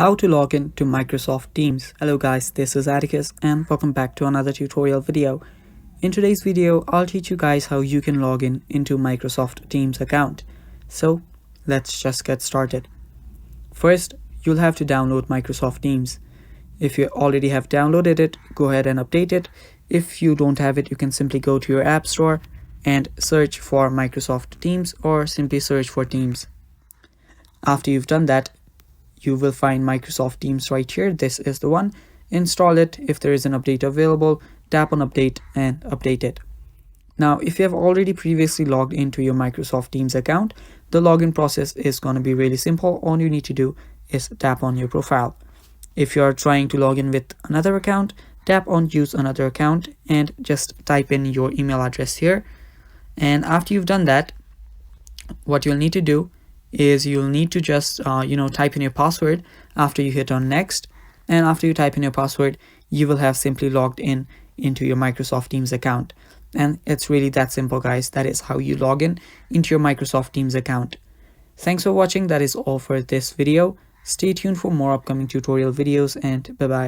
How to log in to Microsoft Teams. Hello guys, this is Atticus and welcome back to another tutorial video. In today's video, I'll teach you guys how you can log in into Microsoft Teams account. So let's just get started. First, you'll have to download Microsoft Teams. If you already have downloaded it, go ahead and update it. If you don't have it, you can simply go to your App Store and search for Microsoft Teams or simply search for Teams. After you've done that, you will find Microsoft Teams right here. This is the one. Install it. If there is an update available, tap on update and update it. Now, if you have already previously logged into your Microsoft Teams account, the login process is going to be really simple. All you need to do is tap on your profile. If you are trying to log in with another account, tap on use another account and just type in your email address here. And after you've done that, what you'll need to do is you'll need to just type in your password after you hit on next, and after you type in your password you will have simply logged in into your Microsoft Teams account. And it's really that simple, guys. That is how you log in into your Microsoft Teams account. Thanks for watching. That is all for this video. Stay tuned for more upcoming tutorial videos, and bye bye.